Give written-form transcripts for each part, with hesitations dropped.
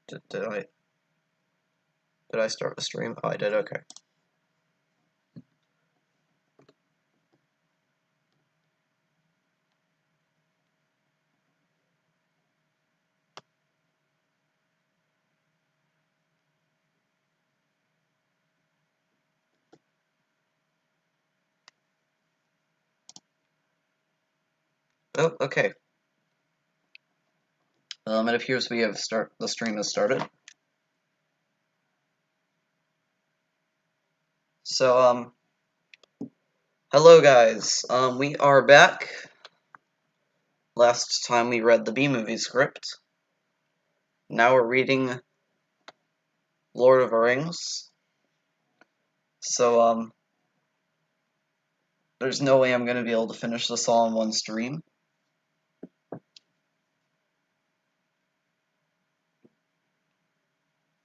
Did I start the stream? Oh, I did, okay. Oh, okay. It appears we have the stream has started. So, hello guys. We are back. Last time we read the B-movie script. Now we're reading Lord of the Rings. So, there's no way I'm gonna be able to finish this all in one stream.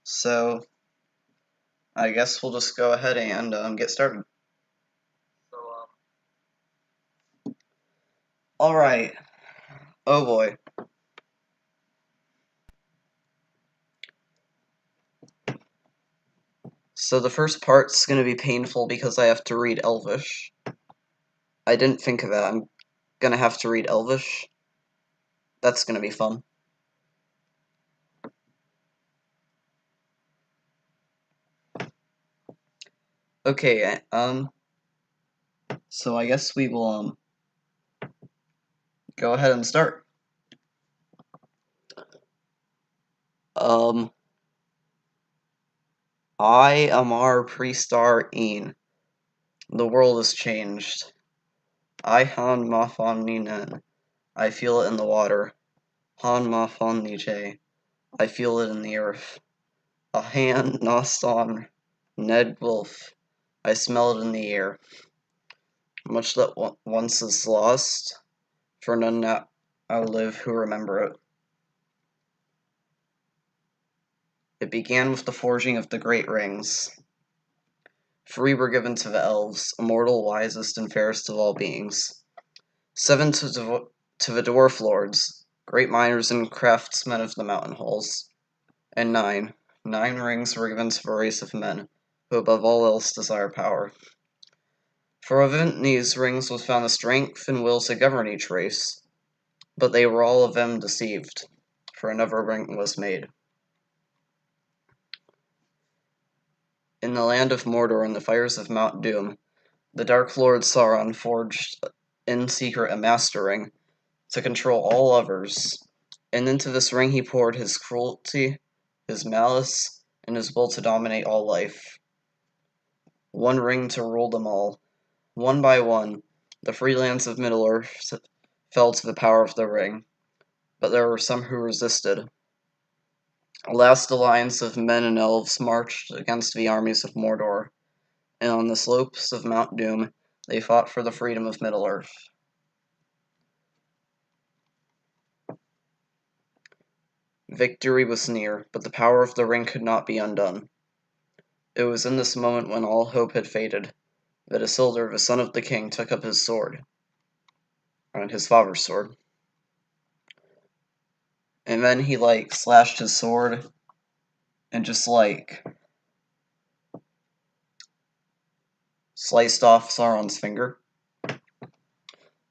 So, I guess we'll just go ahead and get started. Alright. Oh boy. So the first part's gonna be painful because I have to read Elvish. I didn't think of that. I'm gonna have to read Elvish. That's gonna be fun. Okay, so I guess we will, go ahead and start. I, Amar Priestar Een. The world has changed. I Han Mafon Ninen. I feel it in the water. Han Mafon Nije. I feel it in the earth. A hand Noston Ned Wolf. I smell it in the air. Much that once is lost, for none now live who remember it. It began with the forging of the great rings. 3 were given to the elves, immortal, wisest, and fairest of all beings. 7 to the dwarf lords, great miners and craftsmen of the mountain halls. And 9 rings were given to the race of men, who above all else desire power. For within these rings was found the strength and will to govern each race, but they were all of them deceived, for another ring was made. In the land of Mordor and the fires of Mount Doom, the Dark Lord Sauron forged in secret a master ring to control all others, and into this ring he poured his cruelty, his malice, and his will to dominate all life. One ring to rule them all. One by one, the free lands of Middle-earth fell to the power of the ring, but there were some who resisted. A last alliance of men and elves marched against the armies of Mordor, and on the slopes of Mount Doom they fought for the freedom of Middle-earth. Victory was near, but the power of the ring could not be undone. It was in this moment when all hope had faded, that Isildur, the son of the king, took up his sword, and his father's sword. And then he, slashed his sword, and just, sliced off Sauron's finger.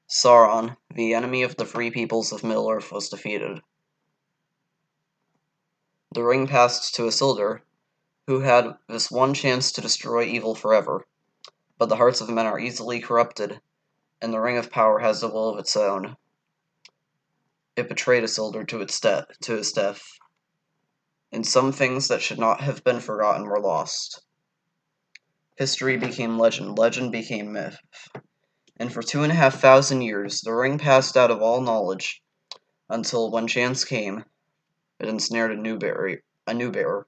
Sauron, the enemy of the free peoples of Middle-earth, was defeated. The ring passed to Isildur, who had this one chance to destroy evil forever. But the hearts of men are easily corrupted, and the ring of power has a will of its own. It betrayed Isildur to his death, and some things that should not have been forgotten were lost. History became legend, legend became myth, and for 2,500 years the ring passed out of all knowledge, until when chance came, it ensnared a new bearer.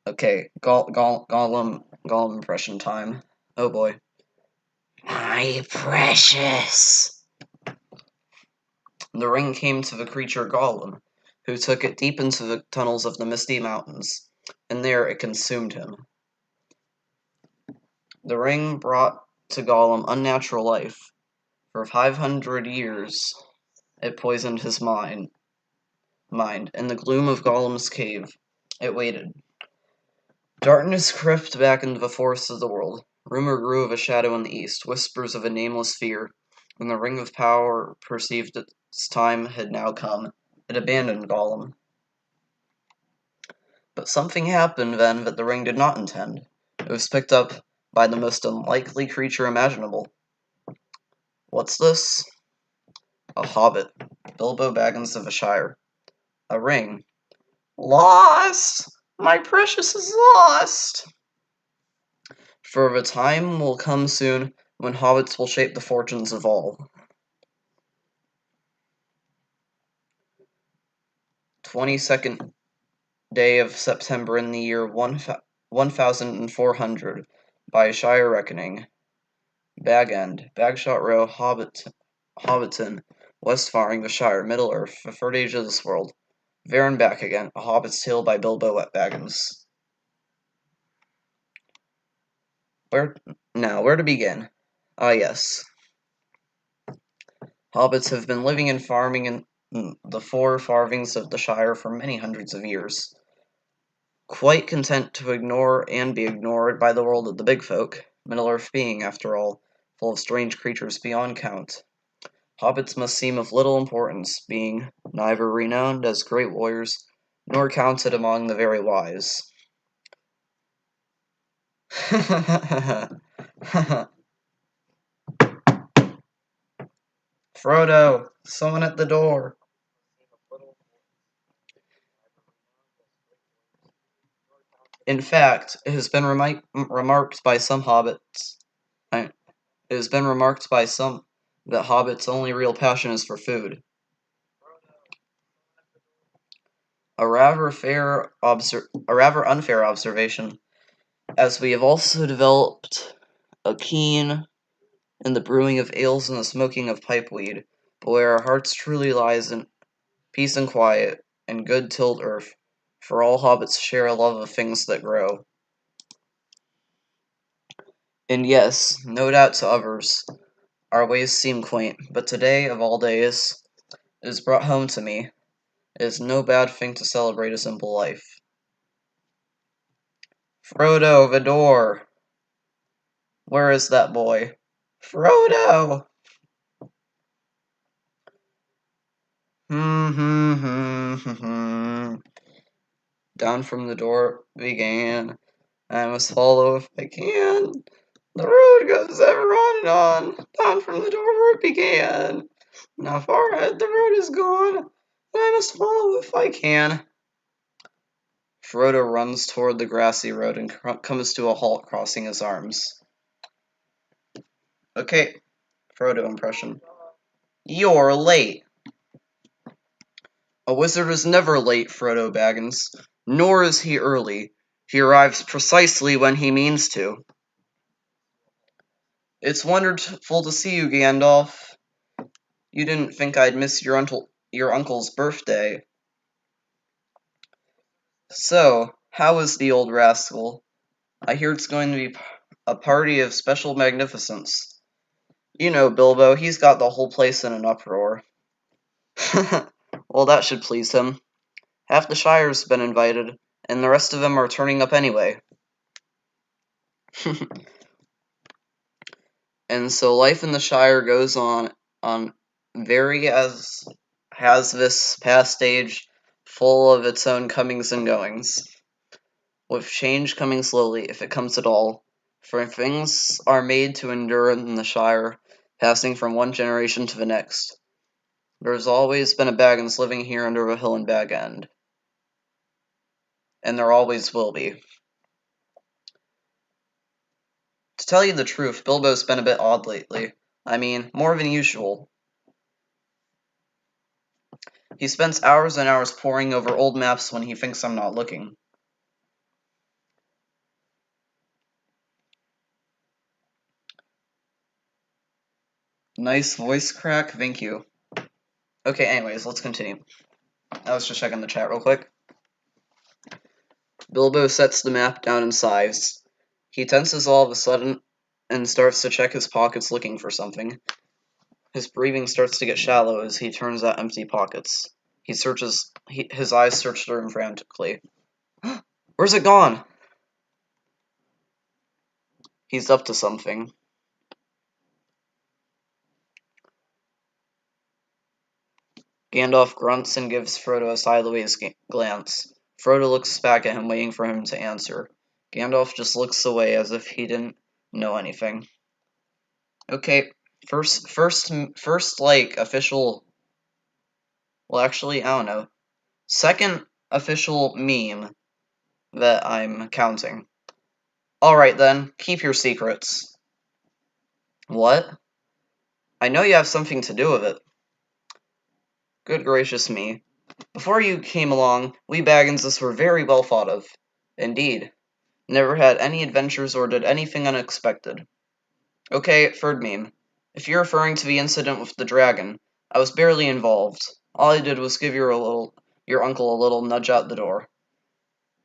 Okay, Gollum impression time. Oh boy. My precious. The ring came to the creature Gollum, who took it deep into the tunnels of the Misty Mountains, and there it consumed him. The ring brought to Gollum unnatural life. For 500 years, it poisoned his mind. mind. In the gloom of Gollum's cave, it waited. Darkness crept back into the forests of the world. Rumor grew of a shadow in the east, whispers of a nameless fear. When the Ring of Power perceived its time had now come, it abandoned Gollum. But something happened then that the ring did not intend. It was picked up by the most unlikely creature imaginable. What's this? A hobbit. Bilbo Baggins of the Shire. A ring. Lost! My precious is lost! For the time will come soon when hobbits will shape the fortunes of all. 22nd day of September in the year 1400, by Shire reckoning. Bag End, Bagshot Row, Hobbiton, West Faring, the Shire, Middle Earth, the third age of this world. There and Back Again, A Hobbit's Tale by Bilbo Baggins. Where to begin? Ah, yes. Hobbits have been living and farming in the four farthings of the Shire for many hundreds of years. Quite content to ignore and be ignored by the world of the big folk, Middle-earth being, after all, full of strange creatures beyond count. Hobbits must seem of little importance, being neither renowned as great warriors, nor counted among the very wise. Frodo, someone at the door. In fact, it has been remarked by some hobbits. It has been remarked by some that hobbits' only real passion is for food. A rather unfair observation, as we have also developed a keen in the brewing of ales and the smoking of pipeweed, but where our hearts truly lies in peace and quiet and good tilled earth, for all hobbits share a love of things that grow. And yes, no doubt to others, our ways seem quaint, but today, of all days, it is brought home to me. It is no bad thing to celebrate a simple life. Frodo, the door! Where is that boy? Frodo! Down from the door began. I must follow if I can. The road goes ever on and on, down from the door where it began. Now far ahead the road is gone, and I must follow if I can. Frodo runs toward the grassy road and comes to a halt, crossing his arms. Okay, Frodo impression. You're late. A wizard is never late, Frodo Baggins, nor is he early. He arrives precisely when he means to. It's wonderful to see you, Gandalf. You didn't think I'd miss your uncle's birthday. So, how is the old rascal? I hear it's going to be a party of special magnificence. You know, Bilbo, he's got the whole place in an uproar. Well, that should please him. Half the Shire's been invited, and the rest of them are turning up anyway. And so life in the Shire goes on very as has this past age full of its own comings and goings, with change coming slowly, if it comes at all, for things are made to endure in the Shire, passing from one generation to the next. There's always been a Baggins living here under a hill in Bag End. And there always will be. To tell you the truth, Bilbo's been a bit odd lately. I mean, more than usual. He spends hours and hours poring over old maps when he thinks I'm not looking. Nice voice crack, thank you. Okay, anyways, let's continue. I was just checking the chat real quick. Bilbo sets the map down and sighs. He tenses all of a sudden and starts to check his pockets looking for something. His breathing starts to get shallow as he turns out empty pockets. He searches. His eyes search the room frantically. Where's it gone? He's up to something. Gandalf grunts and gives Frodo a sideways glance. Frodo looks back at him, waiting for him to answer. Gandalf just looks away as if he didn't know anything. Okay, first, like, official... Well, actually, I don't know. Second official meme that I'm counting. Alright then, keep your secrets. What? I know you have something to do with it. Good gracious me. Before you came along, we Bagginses were very well thought of. Indeed. Never had any adventures or did anything unexpected. Okay, third meme. If you're referring to the incident with the dragon, I was barely involved. All I did was give your uncle a little nudge out the door.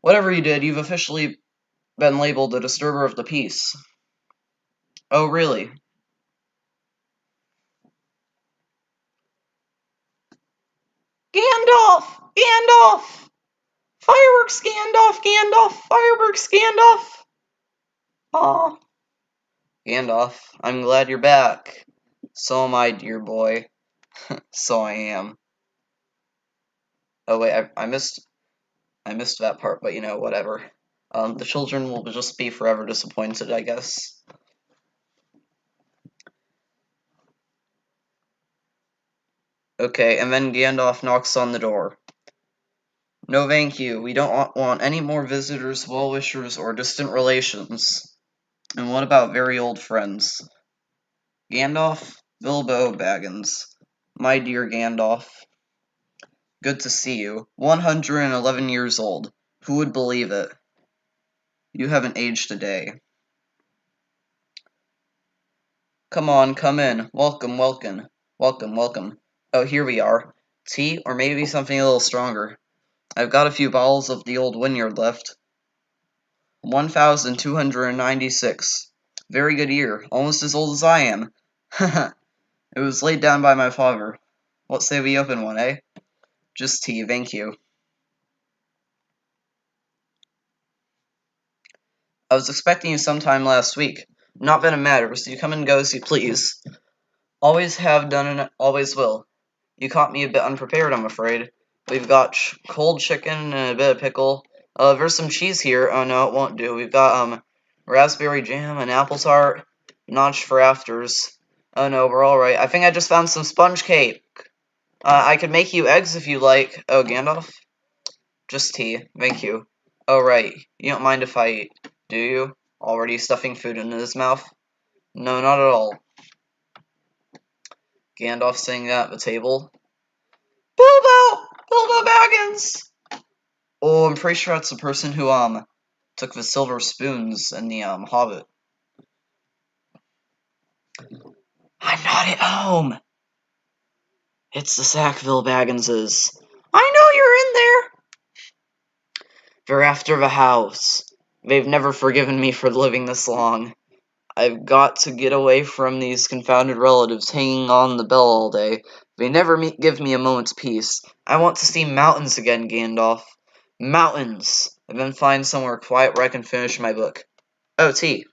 Whatever you did, you've officially been labeled a disturber of the peace. Oh, really? Gandalf! Gandalf! Fireworks, Gandalf! Gandalf! Fireworks, Gandalf! Aw. Gandalf, I'm glad you're back. So am I, dear boy. So I am. Oh wait, I missed that part, but you know, whatever. The children will just be forever disappointed, I guess. Okay, and then Gandalf knocks on the door. No, thank you. We don't want any more visitors, well-wishers, or distant relations. And what about very old friends? Gandalf, Bilbo Baggins. My dear Gandalf. Good to see you. 111 years old. Who would believe it? You haven't aged a day. Come on, come in. Welcome, welcome. Welcome, welcome. Oh, here we are. Tea, or maybe something a little stronger. I've got a few bottles of the old Wynyard left. 1296. Very good year. Almost as old as I am. Haha. It was laid down by my father. What say we open one, eh? Just tea, thank you. I was expecting you sometime last week. Not that it matters. You come and go as you please. Always have done and always will. You caught me a bit unprepared, I'm afraid. We've got cold chicken and a bit of pickle. There's some cheese here. Oh no, it won't do. We've got raspberry jam and apple tart. Notch for afters. Oh no, we're alright. I think I just found some sponge cake. I could make you eggs if you like. Oh, Gandalf? Just tea. Thank you. Oh, right. You don't mind if I eat, do you? Already stuffing food into his mouth? No, not at all. Gandalf sitting at the table. Bilbo! Bilbo Baggins! Oh, I'm pretty sure that's the person who, took the silver spoons in the, Hobbit. I'm not at home! It's the Sackville Bagginses. I know you're in there! They're after the house. They've never forgiven me for living this long. I've got to get away from these confounded relatives hanging on the bell all day. They never give me a moment's peace. I want to see mountains again, Gandalf. Mountains! And then find somewhere quiet where I can finish my book. Oh, tea.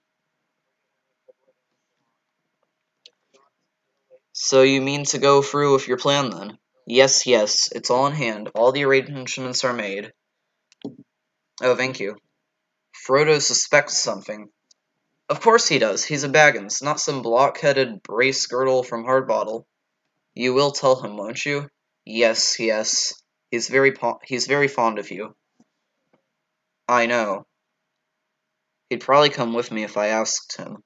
So you mean to go through with your plan, then? Yes, yes. It's all in hand. All the arrangements are made. Oh, thank you. Frodo suspects something. Of course he does. He's a Baggins, not some block-headed brace-girdle from Hardbottle. You will tell him, won't you? Yes, yes. He's very fond of you. I know. He'd probably come with me if I asked him.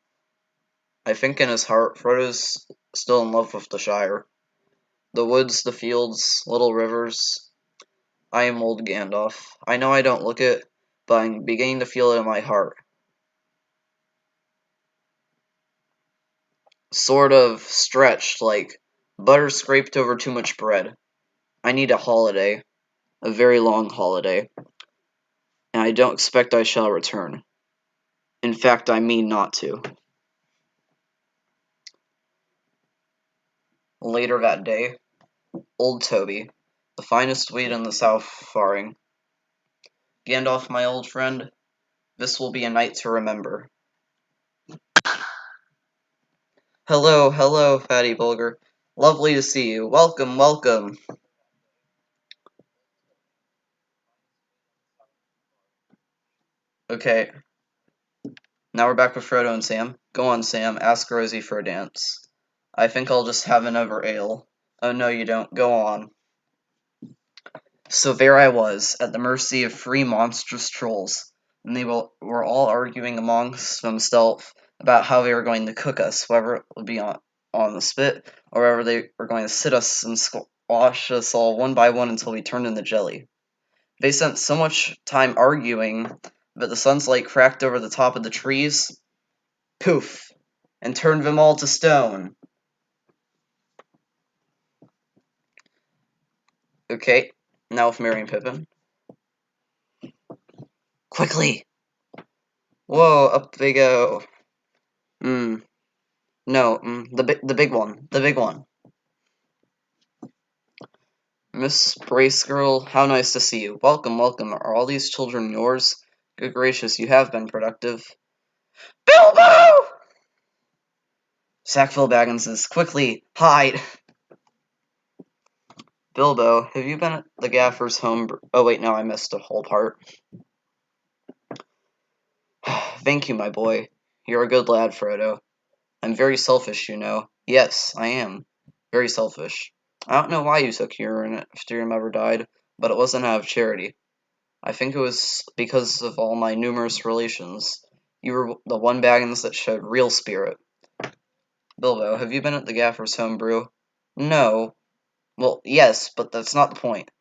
I think in his heart, Frodo's still in love with the Shire. The woods, the fields, little rivers. I am old Gandalf. I know I don't look it, but I'm beginning to feel it in my heart. Sort of stretched, like butter scraped over too much bread. I need a holiday. A very long holiday. And I don't expect I shall return. In fact, I mean not to. Later that day, old Toby. The finest wheat in the south faring. Gandalf, my old friend, this will be a night to remember. Hello, hello, Fatty Bulger. Lovely to see you. Welcome, welcome. Okay, now we're back with Frodo and Sam. Go on, Sam. Ask Rosie for a dance. I think I'll just have another ale. Oh, no, you don't. Go on. So there I was, at the mercy of three monstrous trolls, and they were all arguing amongst themselves about how they were going to cook us, whether it would be on the spit, or whether they were going to sit us and squash us all one by one until we turned into jelly. They spent so much time arguing that the sun's light cracked over the top of the trees, poof, and turned them all to stone. Okay, now with Merry and Pippin. Quickly! Whoa, up they go. No, the big one, the big one. Miss Brace Girl, how nice to see you. Welcome, welcome. Are all these children yours? Good gracious, you have been productive. Bilbo! Sackville Bagginses, quickly, hide! Bilbo, have you been at the Gaffer's home? Oh wait, no, I missed a whole part. Thank you, my boy. You're a good lad, Frodo. I'm very selfish, you know. Yes, I am. Very selfish. I don't know why you took urine after your mother died, but it wasn't out of charity. I think it was because of all my numerous relations. You were the one Baggins that showed real spirit. Bilbo, have you been at the Gaffer's home brew? No. Well, yes, but that's not the point.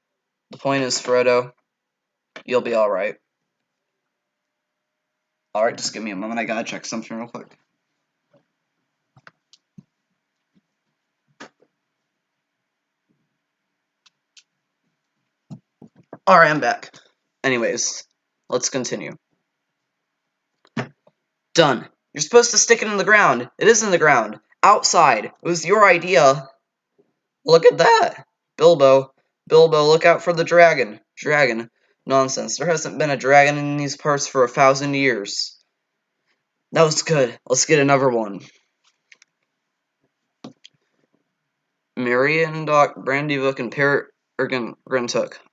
The point is, Frodo, you'll be alright. Alright, just give me a moment, I gotta check something real quick. Alright, I'm back. Anyways, let's continue. Done. You're supposed to stick it in the ground. It is in the ground. Outside. It was your idea. Look at that. Bilbo. Bilbo, look out for the dragon. Dragon. Nonsense. There hasn't been a dragon in these parts for 1,000 years. That was good. Let's get another one. Meriadoc, Brandybuck, and Peregrine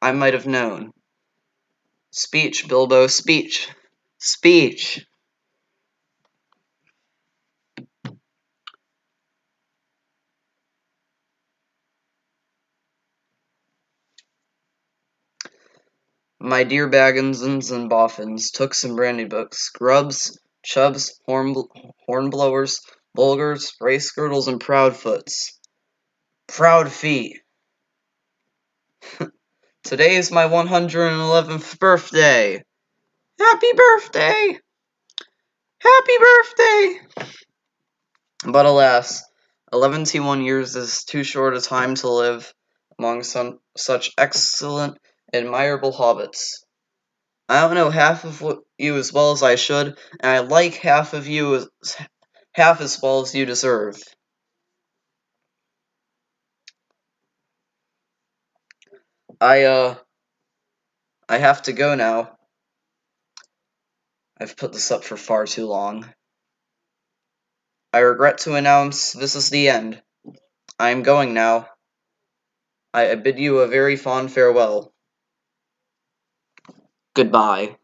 I might have known. Speech, Bilbo, speech. Speech. My dear Bagginsons and Boffins, Tooks and Brandybooks, Grubs, Chubs, Hornblowers, Bulgars, Bracegirdles, and Proudfoots. Proud feet. Today is my 111th birthday. Happy birthday! Happy birthday! But alas, 111 years is too short a time to live among such excellent, admirable hobbits. I don't know half of you as well as I should, and I like half of you half as well as you deserve. I have to go now. I've put this up for far too long. I regret to announce this is the end. I am going now. I bid you a very fond farewell. Goodbye.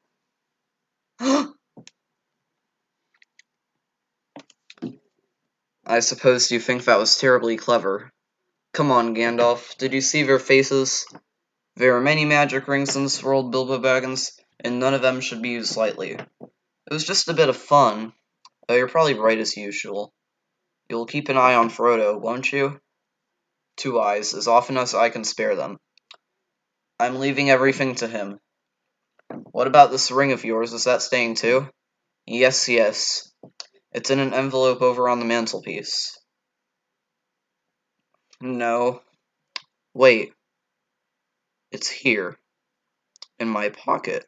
I suppose you think that was terribly clever. Come on, Gandalf. Did you see their faces? There are many magic rings in this world, Bilbo Baggins, and none of them should be used lightly. It was just a bit of fun, though you're probably right as usual. You'll keep an eye on Frodo, won't you? 2 eyes, as often as I can spare them. I'm leaving everything to him. What about this ring of yours? Is that staying too? Yes, yes. It's in an envelope over on the mantelpiece. No. Wait. It's here. In my pocket.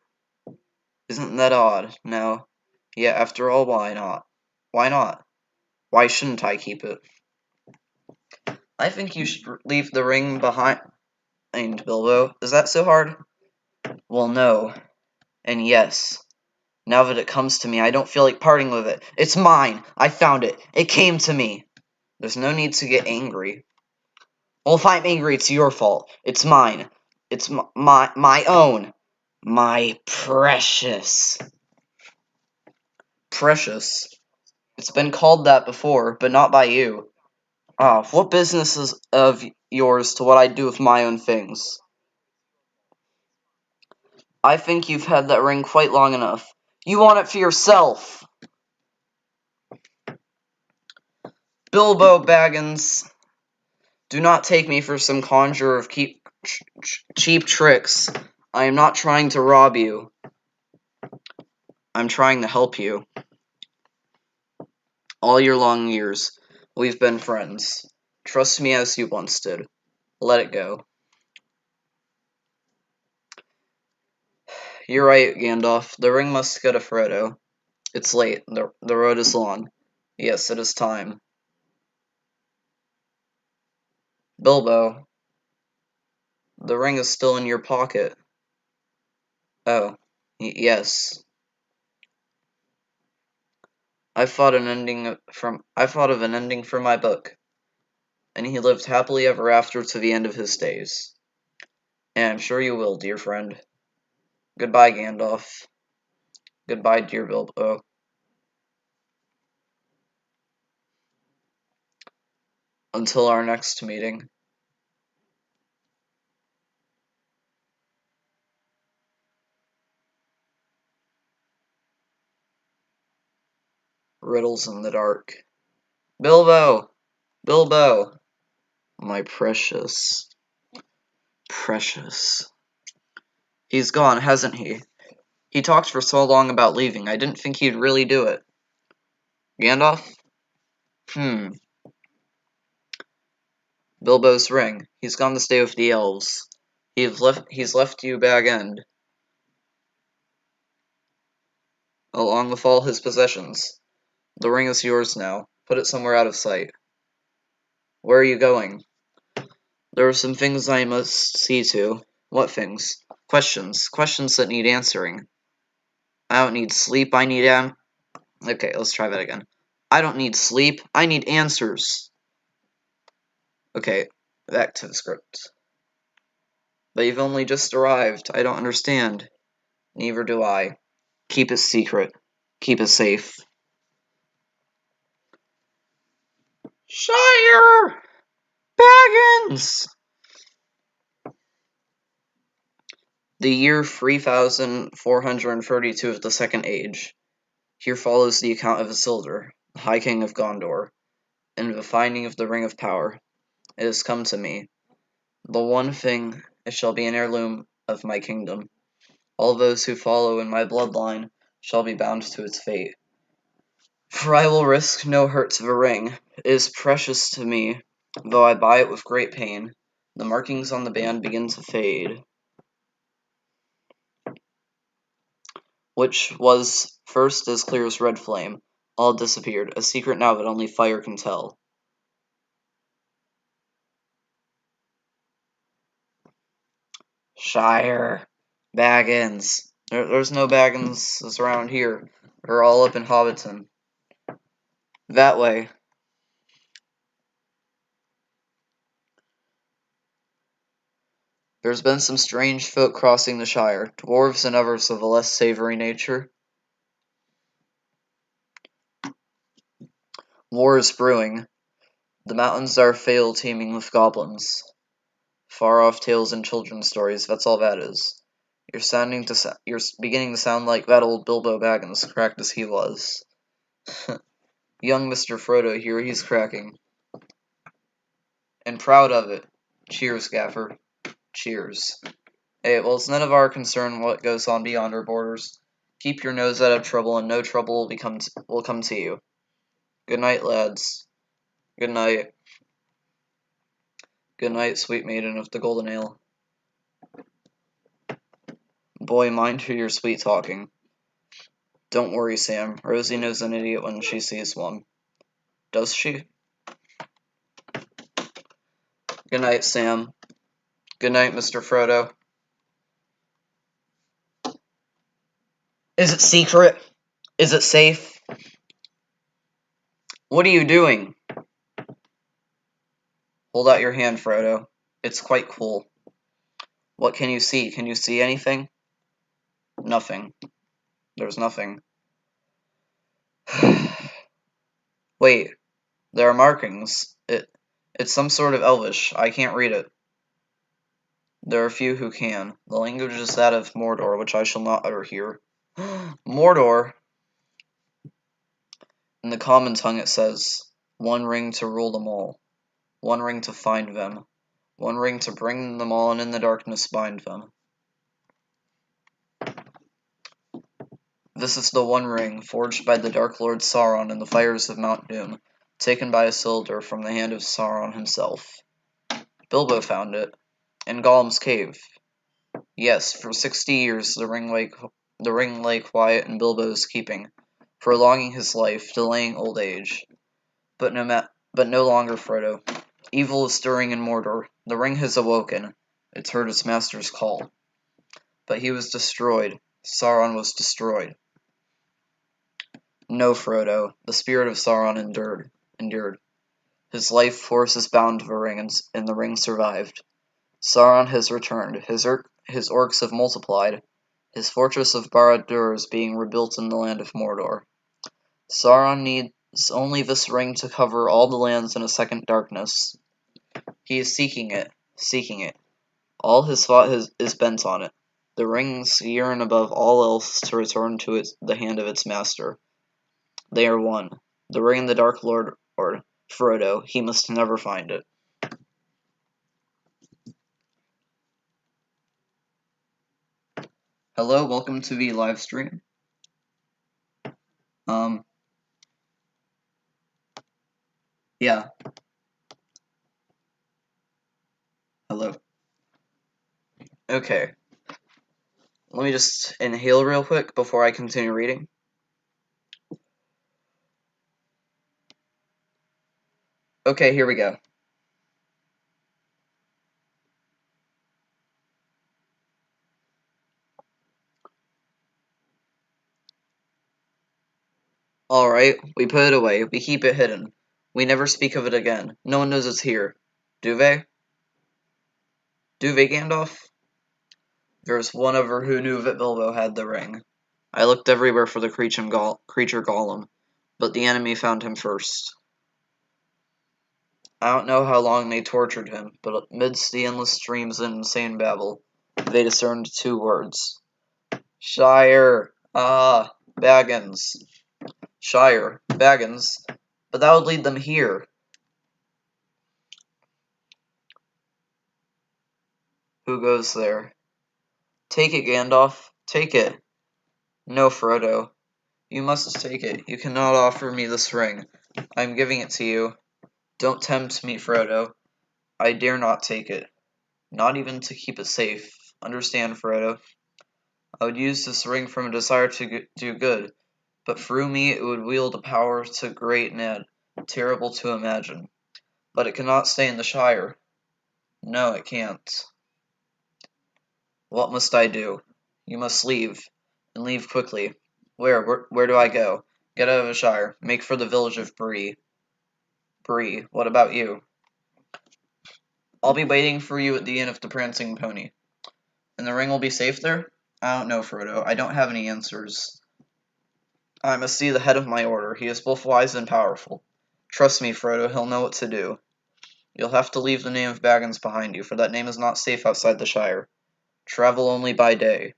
Isn't that odd? No. Yeah, after all, why not? Why not? Why shouldn't I keep it? I think you should leave the ring behind. exclaimed Bilbo. Is that so hard? Well, no. And yes. Now that it comes to me, I don't feel like parting with it. It's mine. I found it. It came to me. There's no need to get angry. Well, if I'm angry, it's your fault. It's mine. It's my own. My precious. Precious? It's been called that before, but not by you. Ah, what business is of yours to what I do with my own things? I think you've had that ring quite long enough. You want it for yourself! Bilbo Baggins, do not take me for some conjurer of cheap tricks. I am not trying to rob you. I'm trying to help you. All your long years, we've been friends. Trust me as you once did. Let it go. You're right, Gandalf. The ring must go to Frodo. It's late. The road is long. Yes, it is time. Bilbo, the ring is still in your pocket. Oh, yes. I thought of an ending for my book, and he lived happily ever after to the end of his days. And I'm sure you will, dear friend. Goodbye, Gandalf. Goodbye, dear Bilbo. Until our next meeting. Riddles in the dark. Bilbo! Bilbo! My precious. Precious. He's gone, hasn't he? He talked for so long about leaving, I didn't think he'd really do it. Gandalf? Bilbo's ring. He's gone to stay with the elves. He's left you Bag End, along with all his possessions. The ring is yours now. Put it somewhere out of sight. Where are you going? There are some things I must see to. What things? Questions. Questions that need answering. I don't need sleep, I need Okay, let's try that again. I don't need sleep, I need answers. Okay, back to the script. But you've only just arrived. I don't understand. Neither do I. Keep it secret. Keep it safe. Shire! Baggins! The year 3432 of the Second Age. Here follows the account of Isildur, the High King of Gondor, and the finding of the Ring of Power. It has come to me. The one thing, it shall be an heirloom of my kingdom. All those who follow in my bloodline shall be bound to its fate. For I will risk no hurt to the ring. It is precious to me, though I buy it with great pain. The markings on the band begin to fade, which was first as clear as red flame. All disappeared, a secret now that only fire can tell. Shire. Baggins. There's no Bagginses around here. They're all up in Hobbiton. That way. There's been some strange folk crossing the Shire, dwarves and others of a less savory nature. War is brewing. The mountains are fail teeming with goblins. Far-off tales and children's stories, that's all that is. You're beginning to sound like that old Bilbo Baggins, cracked as he was. Young Mr. Frodo here, he's cracking. And proud of it. Cheers, Gaffer. Cheers. Hey, well, it's none of our concern what goes on beyond our borders. Keep your nose out of trouble, and no trouble will come to you. Good night, lads. Good night. Good night, sweet maiden of the golden ale. Boy, mind who you're sweet-talking. Don't worry, Sam. Rosie knows an idiot when she sees one. Does she? Good night, Sam. Good night, Mr. Frodo. Is it secret? Is it safe? What are you doing? Hold out your hand, Frodo. It's quite cool. What can you see? Can you see anything? Nothing. There's nothing. Wait, there are markings. It's some sort of Elvish. I can't read it. There are few who can. The language is that of Mordor, which I shall not utter here. Mordor! In the common tongue it says, one ring to rule them all. One ring to find them. One ring to bring them all, and in the darkness bind them. This is the One Ring, forged by the Dark Lord Sauron in the fires of Mount Doom, taken by Isildur from the hand of Sauron himself. Bilbo found it. In Gollum's cave. Yes, for 60 years the ring lay quiet in Bilbo's keeping, prolonging his life, delaying old age. But no longer, Frodo. Evil is stirring in Mordor. The ring has awoken. It's heard its master's call. But he was destroyed. Sauron was destroyed. No, Frodo. The spirit of Sauron endured. His life force is bound to the ring, and the ring survived. Sauron has returned. His orcs have multiplied. His fortress of Barad-dûr is being rebuilt in the land of Mordor. Sauron needs only this ring to cover all the lands in a second darkness. He is seeking it. All his thought is bent on it. The rings yearn above all else to return to the hand of its master. They are one. The ring and the Dark Lord, or Frodo, he must never find it. Hello, welcome to the live stream. Yeah. Hello. Okay. Let me just inhale real quick before I continue reading. Okay, here we go. Alright, we put it away. We keep it hidden. We never speak of it again. No one knows it's here. Do they? Do they, Gandalf? There's one ever who knew that Bilbo had the ring. I looked everywhere for the creature Gollum, but the enemy found him first. I don't know how long they tortured him, but amidst the endless streams and insane babble, they discerned two words. Shire! Ah, Baggins. Shire, Baggins. But that would lead them here. Who goes there? Take it, Gandalf. Take it. No, Frodo. You must take it. You cannot offer me this ring. I am giving it to you. Don't tempt me, Frodo. I dare not take it. Not even to keep it safe. Understand, Frodo? I would use this ring from a desire to do good, but through me it would wield a power too great and terrible to imagine. But it cannot stay in the Shire. No, it can't. What must I do? You must leave, and leave quickly. Where do I go? Get out of the Shire. Make for the village of Bree. Bree, what about you? I'll be waiting for you at the Inn of the Prancing Pony. And the ring will be safe there? I don't know, Frodo. I don't have any answers. I must see the head of my order. He is both wise and powerful. Trust me, Frodo, he'll know what to do. You'll have to leave the name of Baggins behind you, for that name is not safe outside the Shire. Travel only by day.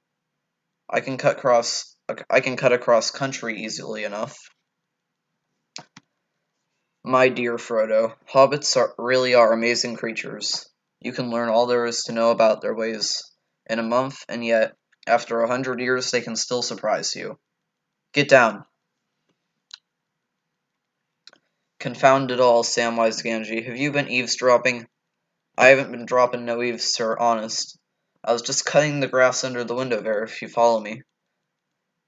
I can cut across country easily enough. My dear Frodo, hobbits really are amazing creatures. You can learn all there is to know about their ways in a month, and yet, after 100 years, they can still surprise you. Get down. Confound it all, Samwise Gamgee. Have you been eavesdropping? I haven't been dropping no eaves, sir, honest. I was just cutting the grass under the window there, if you follow me.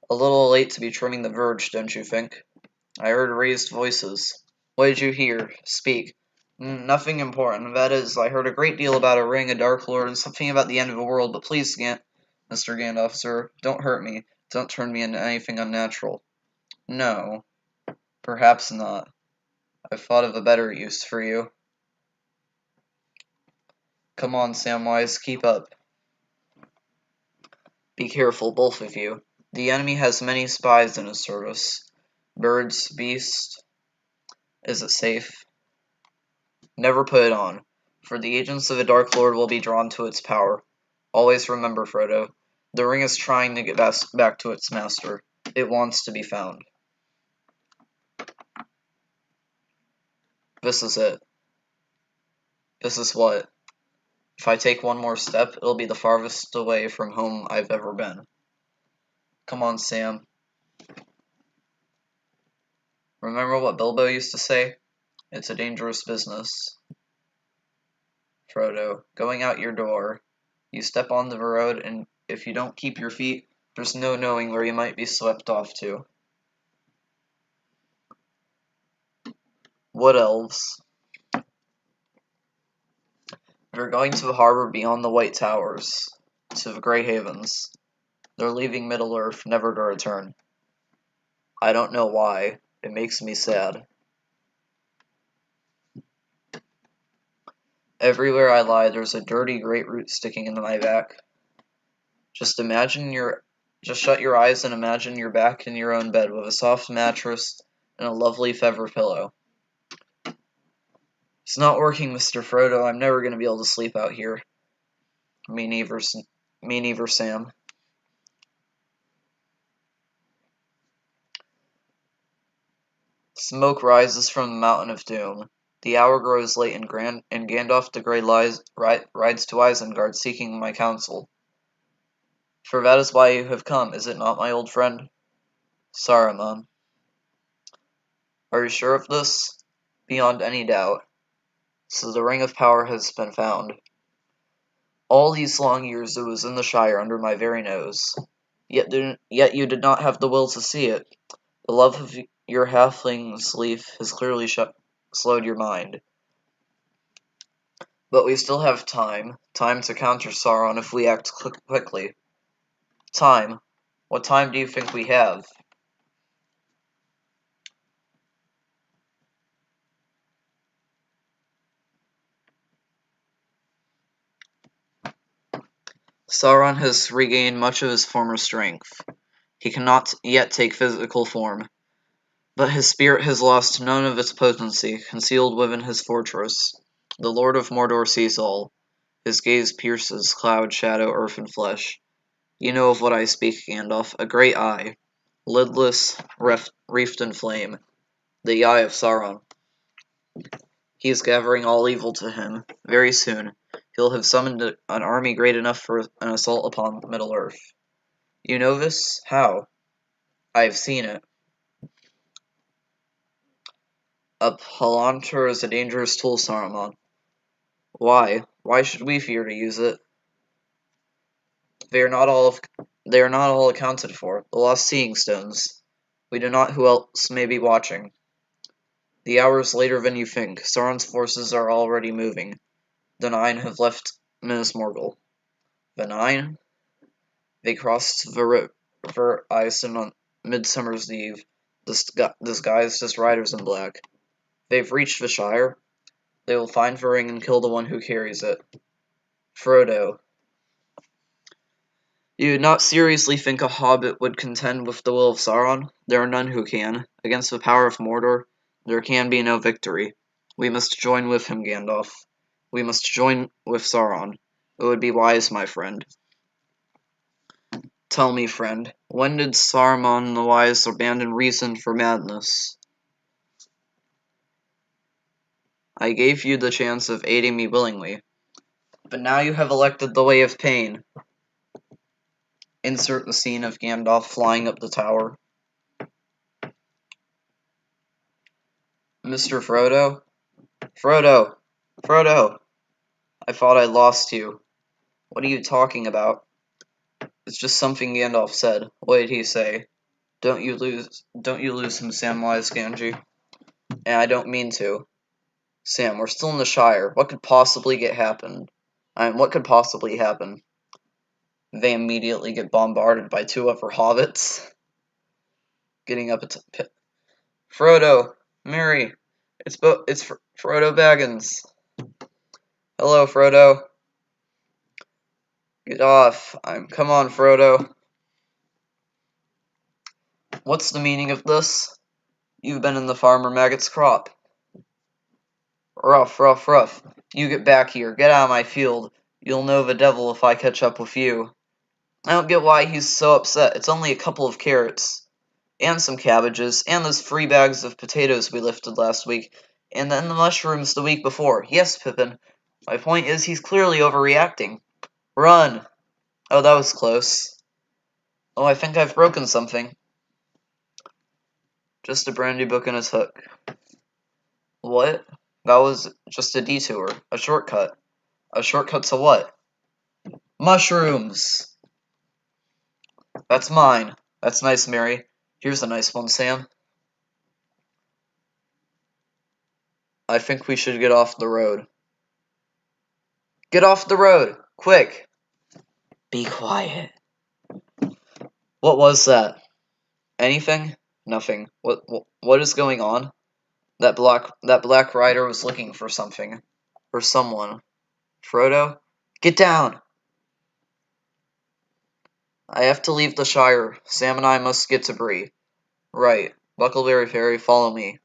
A little late to be trimming the verge, don't you think? I heard raised voices. What did you hear? Speak. Nothing important. That is, I heard a great deal about a ring, a Dark Lord, and something about the end of the world, but please, Mr. Gandalf, sir, don't hurt me. Don't turn me into anything unnatural. No, perhaps not. I've thought of a better use for you. Come on, Samwise, keep up. Be careful, both of you. The enemy has many spies in his service. Birds, beasts. Is it safe? Never put it on, for the agents of the Dark Lord will be drawn to its power. Always remember, Frodo, the ring is trying to get back to its master. It wants to be found. This is it. This is what? If I take one more step, it'll be the farthest away from home I've ever been. Come on, Sam. Remember what Bilbo used to say? It's a dangerous business. Frodo, going out your door, you step on the road, and if you don't keep your feet, there's no knowing where you might be swept off to. Wood Elves. They're going to the harbor beyond the White Towers, to the Grey Havens. They're leaving Middle-earth, never to return. I don't know why. It makes me sad. Everywhere I lie, there's a dirty great root sticking into my back. Just shut your eyes and imagine you're back in your own bed with a soft mattress and a lovely feather pillow. It's not working, Mr. Frodo. I'm never going to be able to sleep out here. Me neither, Sam. Smoke rises from the Mountain of Doom. The hour grows late, and Gandalf the Grey rides to Isengard, seeking my counsel. For that is why you have come, is it not, my old friend? Saruman. Are you sure of this? Beyond any doubt. So the Ring of Power has been found. All these long years it was in the Shire under my very nose. Yet you did not have the will to see it. The love of your halfling's leaf has clearly slowed your mind. But we still have time. Time to counter Sauron if we act quickly. Time? What time do you think we have? Sauron has regained much of his former strength. He cannot yet take physical form, but his spirit has lost none of its potency, concealed within his fortress. The Lord of Mordor sees all. His gaze pierces cloud, shadow, earth, and flesh. You know of what I speak, Gandalf. A great eye, lidless, reefed in flame. The eye of Sauron. He is gathering all evil to him. Very soon, he'll have summoned an army great enough for an assault upon Middle-earth. You know this? How? I have seen it. A palantir is a dangerous tool, Saruman. Why? Why should we fear to use it? They are not all accounted for. The lost seeing stones. We do not who else may be watching. The hour is later than you think. Sauron's forces are already moving. The Nine have left Minas Morgul. The Nine? They crossed the river Ison on Midsummer's Eve, disguised as riders in black. They've reached the Shire. They will find the ring and kill the one who carries it. Frodo. You do not seriously think a hobbit would contend with the will of Sauron? There are none who can. Against the power of Mordor, there can be no victory. We must join with him, Gandalf. We must join with Sauron. It would be wise, my friend. Tell me, friend, when did Saruman the Wise abandon reason for madness? I gave you the chance of aiding me willingly, but now you have elected the way of pain. Insert the scene of Gandalf flying up the tower. Mr. Frodo? Frodo! Frodo! I thought I lost you. What are you talking about? It's just something Gandalf said. What did he say? Don't you lose him, Samwise Gamgee. And I don't mean to. Sam, we're still in the Shire. What could possibly happen? What could possibly happen? They immediately get bombarded by two upper hobbits. Getting up its pit. Frodo, Merry, it's Frodo Baggins. Hello, Frodo. Get off. Come on, Frodo. What's the meaning of this? You've been in the farmer maggot's crop. Ruff, ruff, ruff. You get back here. Get out of my field. You'll know the devil if I catch up with you. I don't get why he's so upset. It's only a couple of carrots. And some cabbages. And those 3 bags of potatoes we lifted last week. And then the mushrooms the week before. Yes, Pippin. My point is he's clearly overreacting. Run! Oh, that was close. Oh, I think I've broken something. Just a brandy book and its hook. What? That was just a detour. A shortcut. A shortcut to what? Mushrooms! That's mine. That's nice, Mary. Here's a nice one, Sam. I think we should get off the road. Get off the road! Quick! Be quiet. What was that? Anything? Nothing. What is going on? That black rider was looking for something. Or someone. Frodo? Get down! I have to leave the Shire. Sam and I must get to Bree. Right. Buckleberry Fairy, follow me.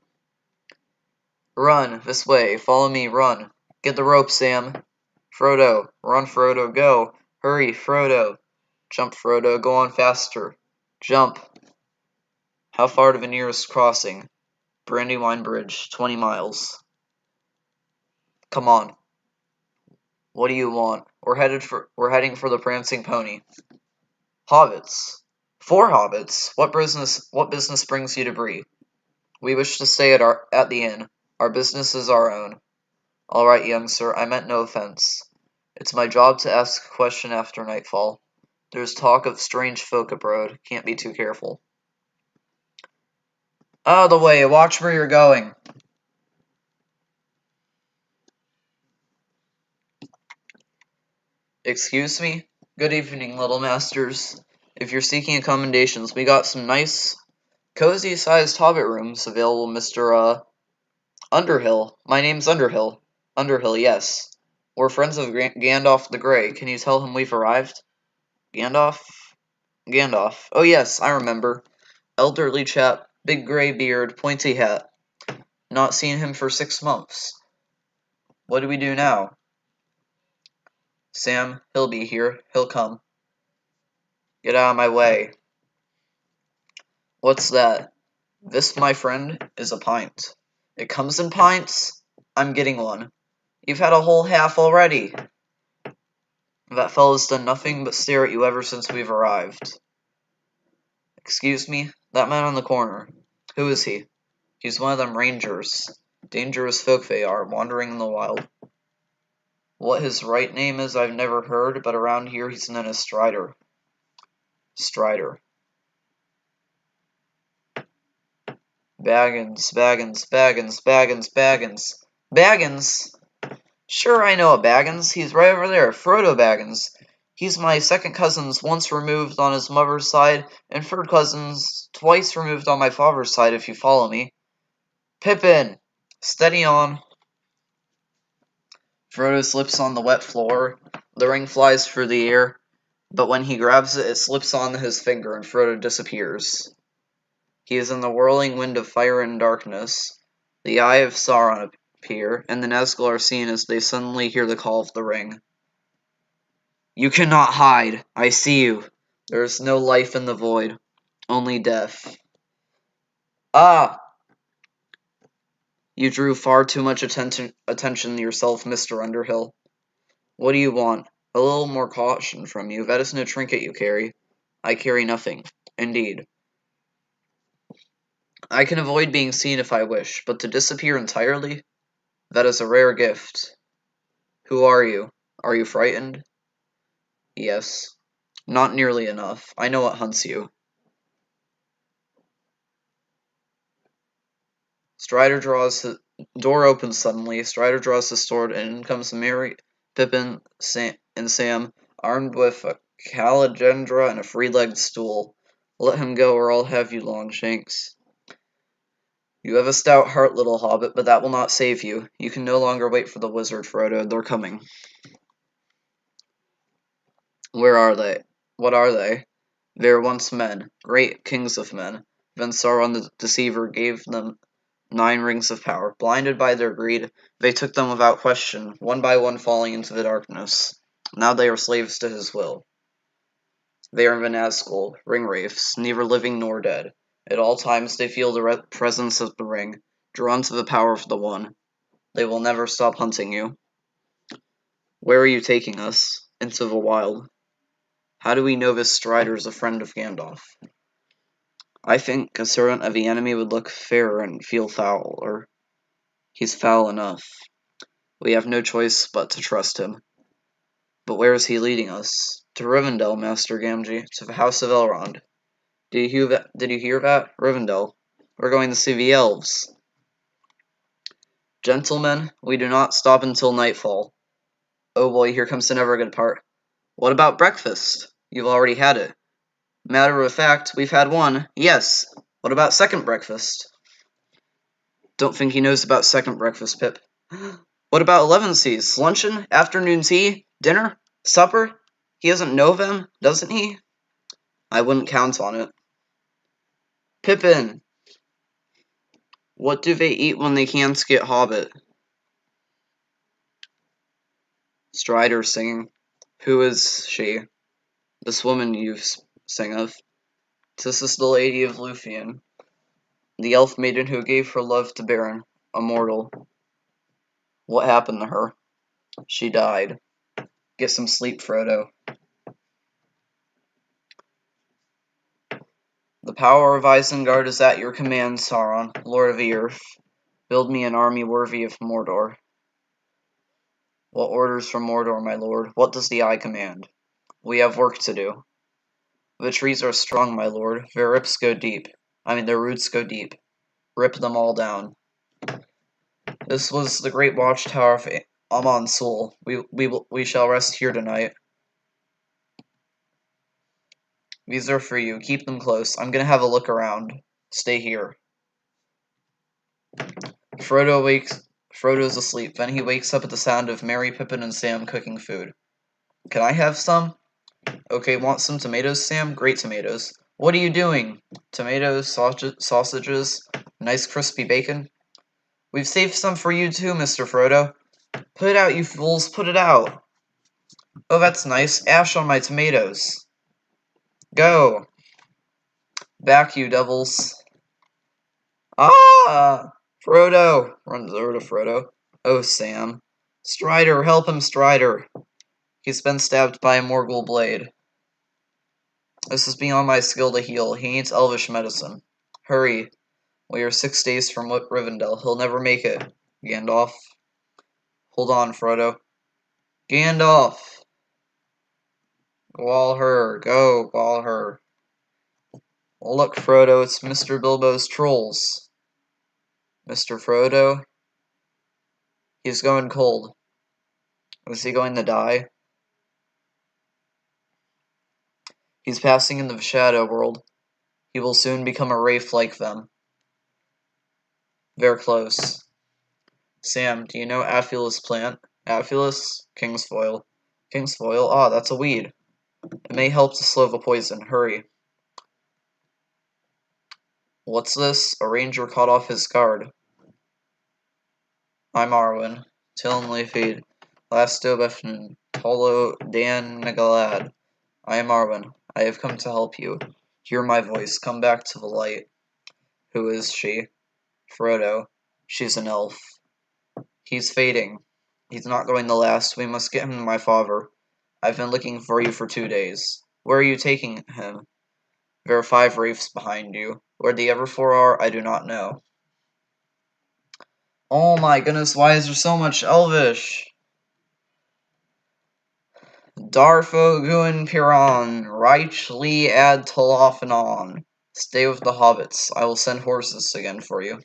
Run, this way. Follow me, run. Get the rope, Sam. Frodo. Run, Frodo, go. Hurry, Frodo. Jump, Frodo, go on faster. Jump. How far to the nearest crossing? Brandywine Bridge, 20 miles. Come on. What do you want? We're heading for the Prancing Pony. Hobbits. 4 hobbits. What business brings you to Bree? We wish to stay at the inn. Our business is our own. All right, young sir, I meant no offense. It's my job to ask a question after nightfall. There's talk of strange folk abroad. Can't be too careful. Out of the way, watch where you're going. Excuse me? Good evening, little masters. If you're seeking accommodations, we got some nice, cozy-sized hobbit rooms available, Mr. Underhill. My name's Underhill. Underhill, yes. We're friends of Gandalf the Grey. Can you tell him we've arrived? Gandalf? Gandalf. Oh yes, I remember. Elderly chap, big grey beard, pointy hat. Not seen him for 6 months. What do we do now? Sam, he'll be here. He'll come. Get out of my way. What's that? This, my friend, is a pint. It comes in pints? I'm getting one. You've had a whole half already. That fellow's done nothing but stare at you ever since we've arrived. Excuse me? That man on the corner. Who is he? He's one of them rangers. Dangerous folk they are, wandering in the wild. What his right name is I've never heard, but around here he's known as Strider. Strider. Baggins, Baggins, Baggins, Baggins, Baggins. Baggins? Sure, I know a Baggins. He's right over there. Frodo Baggins. He's my second cousin's once removed on his mother's side, and third cousin's twice removed on my father's side, if you follow me. Pippin! Steady on. Frodo slips on the wet floor. The ring flies through the air, but when he grabs it, it slips on his finger, and Frodo disappears. He is in the whirling wind of fire and darkness. The Eye of Sauron appear, and the Nazgul are seen as they suddenly hear the call of the ring. You cannot hide. I see you. There is no life in the void, only death. Ah! You drew far too much attention yourself, Mr. Underhill. What do you want? A little more caution from you. That is no trinket you carry. I carry nothing. Indeed. I can avoid being seen if I wish, but to disappear entirely? That is a rare gift. Who are you? Are you frightened? Yes. Not nearly enough. I know what hunts you. Strider draws Door opens suddenly. Strider draws his sword, and in comes Merry, Pippin, and Sam, armed with a Caligandra and a free-legged stool. Let him go, or I'll have you, Longshanks. You have a stout heart, little hobbit, but that will not save you. You can no longer wait for the wizard, Frodo. They're coming. Where are they? What are they? They were once men, great kings of men. Then Sauron the Deceiver gave them 9 rings of power. Blinded by their greed, they took them without question, one by one falling into the darkness. Now they are slaves to his will. They are the Nazgul, ring wraiths, neither living nor dead. At all times they feel the presence of the ring, drawn to the power of the one. They will never stop hunting you. Where are you taking us? Into the wild. How do we know this Strider is a friend of Gandalf? I think a servant of the enemy would look fairer and feel fouler. He's foul enough. We have no choice but to trust him. But where is he leading us? To Rivendell, Master Gamgee, to the House of Elrond. Did you hear that? Rivendell. We're going to see the elves. Gentlemen, we do not stop until nightfall. Oh boy, here comes the never good part. What about breakfast? You've already had it. Matter of fact, we've had one. Yes. What about second breakfast? Don't think he knows about second breakfast, Pip. What about 11Cs? Luncheon? Afternoon tea? Dinner? Supper? He doesn't know them, doesn't he? I wouldn't count on it. Pippin! What do they eat when they can't get Hobbit? Strider singing. Who is she? This woman you sing of. This is the Lady of Lúthien, the elf maiden who gave her love to Beren, a mortal. What happened to her? She died. Get some sleep, Frodo. The power of Isengard is at your command, Sauron, Lord of the Earth. Build me an army worthy of Mordor. What orders from Mordor, my lord? What does the Eye command? We have work to do. The trees are strong, my lord. Their roots go deep. Rip them all down. This was the great watchtower of Amon Sul. We shall rest here tonight. These are for you. Keep them close. I'm gonna have a look around. Stay here. Frodo's asleep. Then he wakes up at the sound of Merry, Pippin, and Sam cooking food. Can I have some? Okay, want some tomatoes, Sam? Great tomatoes. What are you doing? Tomatoes, sausages, nice crispy bacon. We've saved some for you too, Mr. Frodo. Put it out, you fools, put it out. Oh, that's nice. Ash on my tomatoes. Go. Back, you devils. Ah! Frodo! Runs over to Frodo. Oh, Sam. Strider, help him, Strider. He's been stabbed by a Morgul blade. This is beyond my skill to heal. He needs elvish medicine. Hurry. We are 6 days from Rivendell. He'll never make it. Gandalf. Hold on, Frodo. Gandalf! Gwalher. Go, Gwalher. Look, Frodo, it's Mr. Bilbo's trolls. Mr. Frodo? He's going cold. Is he going to die? He's passing into the shadow world. He will soon become a wraith like them. They're close. Sam, do you know Aphulus plant? Aphulus? Kingsfoil. Kingsfoil? Ah, that's a weed. It may help to slow the poison. Hurry. What's this? A ranger caught off his guard. I'm Arwen. Tillen feed. Lasto Befnin. Tolo Dan Nagalad. I am Arwen. I have come to help you. Hear my voice. Come back to the light. Who is she? Frodo. She's an elf. He's fading. He's not going to last. We must get him to my father. I've been looking for you for 2 days. Where are you taking him? There are 5 wraiths behind you. Where the other 4 are, I do not know. Oh my goodness, why is there so much Elvish? Darfo Guin Piran, Reichly Ad Tolophanon. Stay with the hobbits. I will send horses again for you.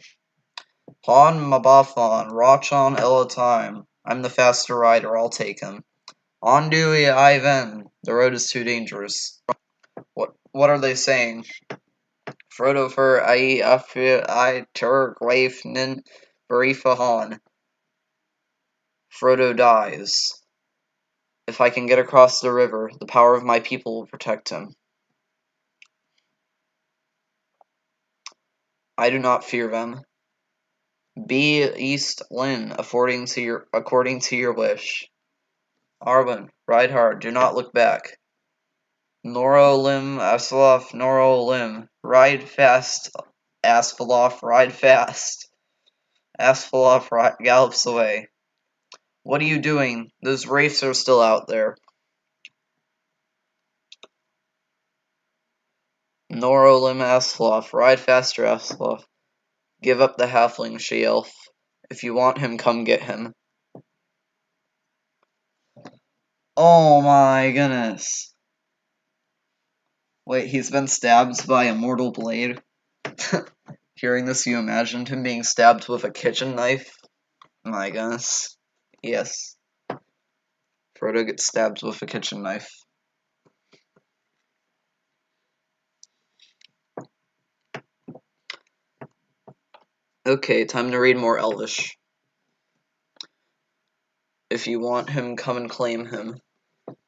Hon Mabathon, Rachon Elatime. I'm the faster rider, I'll take him. Ondui Ivan. The road is too dangerous. What are they saying? Frodo for I Afir I Turk Waif Nin Barifahan. Frodo dies. If I can get across the river, the power of my people will protect him. I do not fear them. Be East Lynn, according to your wish. Arwen, ride hard, do not look back. Norolim, Asloff, Norolim, ride fast, Asphalov, ride fast. Asphalov gallops away. What are you doing? Those wraiths are still out there. Norolim, Asphalov, ride faster, Asphalov. Give up the halfling, she-elf. If you want him, come get him. Oh my goodness. Wait, he's been stabbed by a mortal blade? Hearing this, you imagined him being stabbed with a kitchen knife? My goodness. Yes. Frodo gets stabbed with a kitchen knife. Okay, time to read more Elvish. If you want him, come and claim him.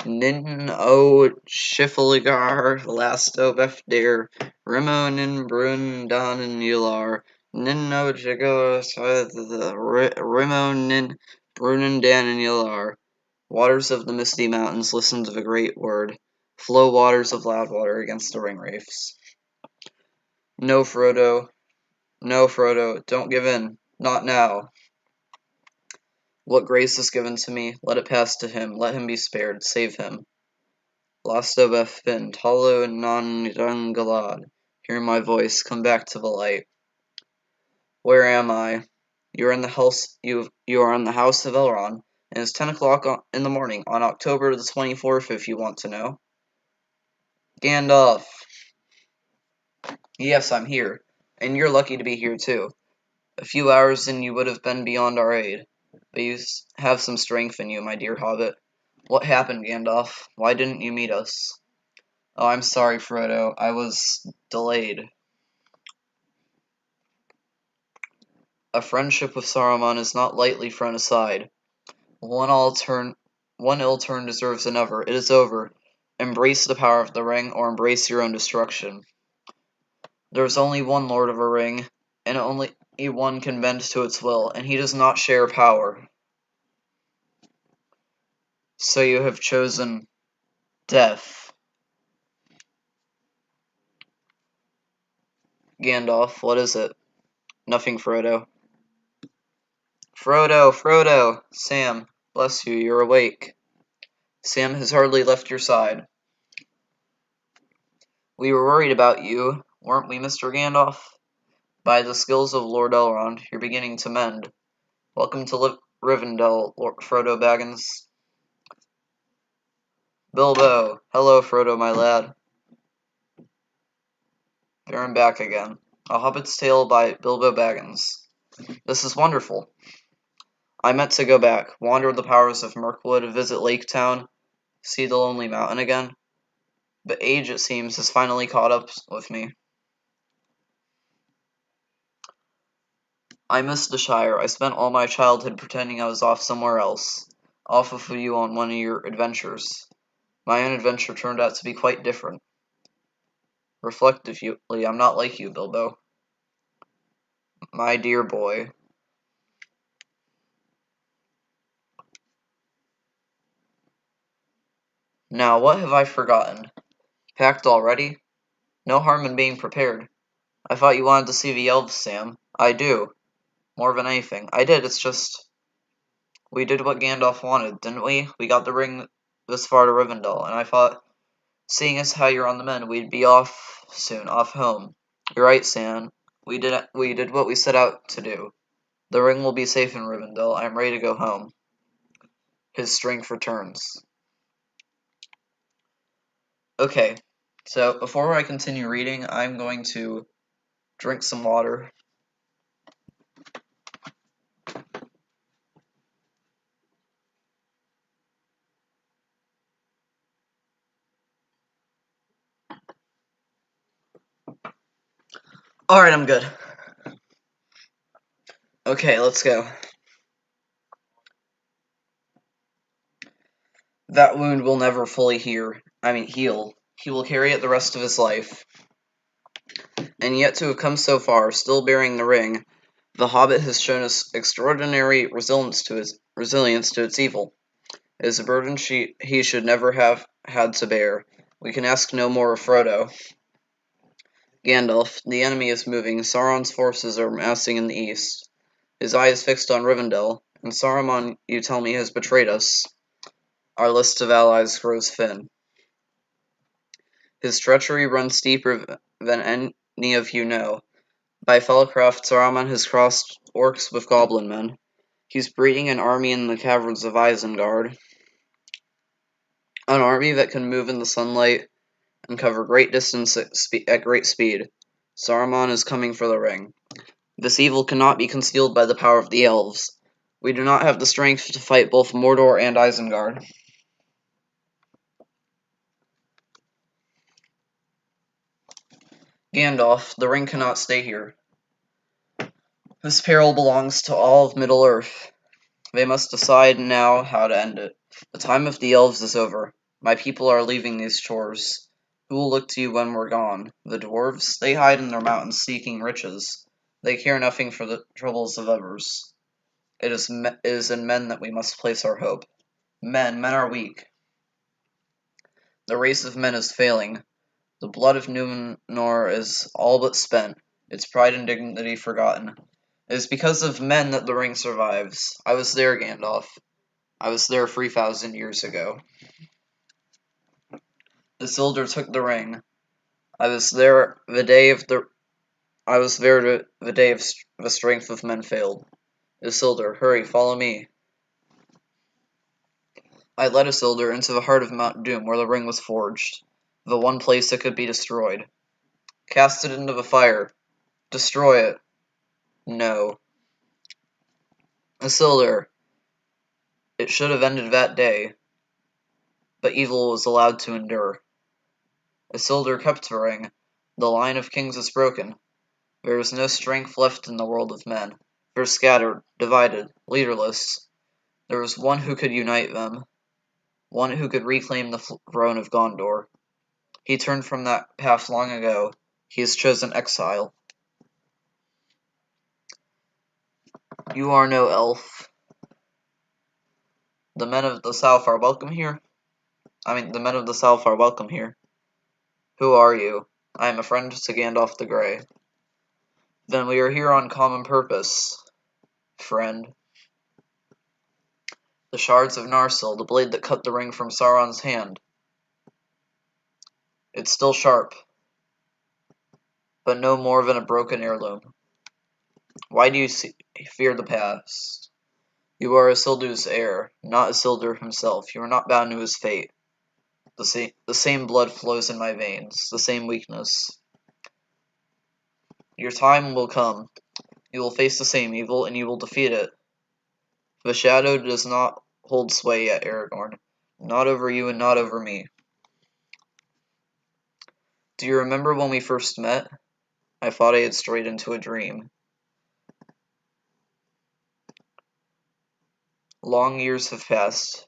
Nin o Shifaligar, Lasto Befdir, Rimo Nin Brun Dan and Yular, Nin no Jigo Rimo Nin Brunin Dan and Yular. Waters of the misty mountains, listen to the great word. Flow waters of Loudwater against the ring wraiths. No, Frodo. No, Frodo, don't give in. Not now. What grace is given to me, let it pass to him. Let him be spared. Save him. Lasto Befin, Talo non Galad. Hear my voice. Come back to the light. Where am I? You are in the house. You are in the house of Elrond, and it's 10 o'clock in the morning on October the 24th. If you want to know. Gandalf. Yes, I'm here, and you're lucky to be here too. A few hours and you would have been beyond our aid, but you have some strength in you, my dear hobbit. What happened, Gandalf? Why didn't you meet us? Oh, I'm sorry, Frodo. I was delayed. A friendship with Saruman is not lightly thrown aside. One ill turn deserves another. It is over. Embrace the power of the ring, or embrace your own destruction. There is only one Lord of a Ring, and only one can bend to its will, and he does not share power. So you have chosen death. Gandalf, what is it? Nothing, Frodo. Frodo, Frodo! Sam, bless you, you're awake. Sam has hardly left your side. We were worried about you, weren't we, Mr. Gandalf? By the skills of Lord Elrond, you're beginning to mend. Welcome to Rivendell, Lord Frodo Baggins. Bilbo, hello, Frodo, my lad. There I'm back again. A Hobbit's Tale by Bilbo Baggins. This is wonderful. I meant to go back, wander the powers of Mirkwood, visit Lake Town, see the Lonely Mountain again. But age, it seems, has finally caught up with me. I miss the Shire. I spent all my childhood pretending I was off somewhere else, off with you on one of your adventures. My own adventure turned out to be quite different. Reflectively, I'm not like you, Bilbo. My dear boy. Now, what have I forgotten? Packed already? No harm in being prepared. I thought you wanted to see the elves, Sam. I do. More than anything. I did, it's just... We did what Gandalf wanted, didn't we? We got the ring this far to Rivendell, and I thought, seeing as how you're on the mend, we'd be off soon, off home. You're right, Sam. We did what we set out to do. The ring will be safe in Rivendell. I'm ready to go home. His strength returns. Okay, so before I continue reading, I'm going to drink some water. Alright, I'm good. Okay, let's go. That wound will never fully heal. He will carry it the rest of his life. And yet to have come so far, still bearing the ring, the Hobbit has shown us extraordinary resilience to its evil. It is a burden he should never have had to bear. We can ask no more of Frodo. Gandalf, the enemy is moving. Sauron's forces are massing in the east. His eye is fixed on Rivendell, and Saruman, you tell me, has betrayed us. Our list of allies grows thin. His treachery runs deeper than any of you know. By Fellcraft, Saruman has crossed orcs with goblin men. He's breeding an army in the caverns of Isengard. An army that can move in the sunlight and cover great distance at great speed. Saruman is coming for the ring. This evil cannot be concealed by the power of the elves. We do not have the strength to fight both Mordor and Isengard. Gandalf, the ring cannot stay here. This peril belongs to all of Middle-earth. They must decide now how to end it. The time of the elves is over. My people are leaving these shores. Who will look to you when we're gone? The dwarves? They hide in their mountains seeking riches. They care nothing for the troubles of others. It is in men that we must place our hope. Men are weak. The race of men is failing. The blood of Numenor is all but spent, its pride and dignity forgotten. It is because of men that the ring survives. I was there, Gandalf. I was there 3,000 years ago. Isildur took the ring. I was there the day the day of the strength of men failed. Isildur, hurry, follow me. I led Isildur into the heart of Mount Doom, where the ring was forged. The one place it could be destroyed. Cast it into the fire. Destroy it. No. Isildur, it should have ended that day, but evil was allowed to endure. Isildur kept the ring. The line of kings is broken. There is no strength left in the world of men. They're scattered, divided, leaderless. There was one who could unite them, one who could reclaim the throne of Gondor. He turned from that path long ago. He has chosen exile. You are no elf. The men of the south are welcome here. The men of the south are welcome here. Who are you? I am a friend to Gandalf the Grey. Then we are here on common purpose, friend. The shards of Narsil, the blade that cut the ring from Sauron's hand. It's still sharp, but no more than a broken heirloom. Why do you fear the past? You are Isildur's heir, not Isildur himself. You are not bound to his fate. The same blood flows in my veins, the same weakness. Your time will come. You will face the same evil, and you will defeat it. The shadow does not hold sway yet, Aragorn. Not over you and not over me. Do you remember when we first met? I thought I had strayed into a dream. Long years have passed.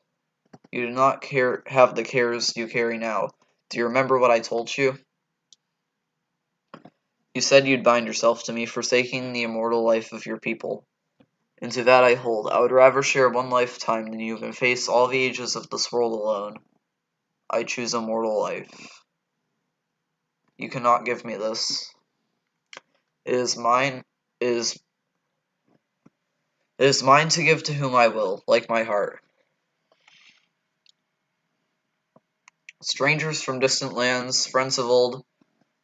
You do not have the cares you carry now. Do you remember what I told you? You said you'd bind yourself to me, forsaking the immortal life of your people. And to that I hold. I would rather share one lifetime than you and face all the ages of this world alone. I choose immortal life. You cannot give me this. It is mine. It is mine to give to whom I will, like my heart. Strangers from distant lands, friends of old,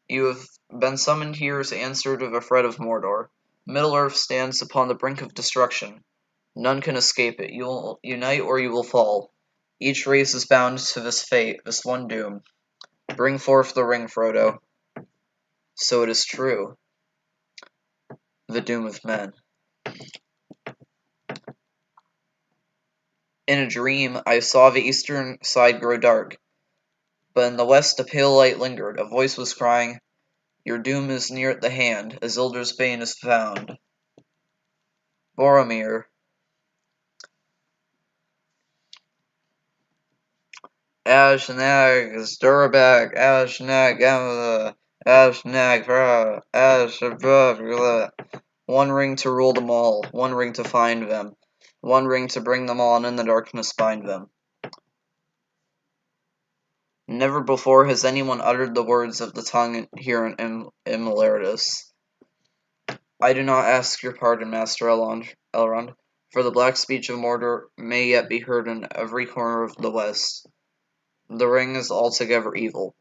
you have been summoned here to answer to the threat of Mordor. Middle-earth stands upon the brink of destruction. None can escape it. You will unite or you will fall. Each race is bound to this fate, this one doom. Bring forth the ring, Frodo. So it is true. The doom of men. In a dream, I saw the eastern side grow dark, but in the west a pale light lingered. A voice was crying, Your doom is near at the hand. Isildur's bane is found. Boromir. Ashnag, Sturabak, Ashnag, Gamma, Ashnag, Ashnag, one ring to rule them all, one ring to find them, one ring to bring them on in the darkness bind them. Never before has anyone uttered the words of the tongue here in Immolaridus. I do not ask your pardon, Master Elrond, for the black speech of Mordor may yet be heard in every corner of the West. The ring is altogether evil.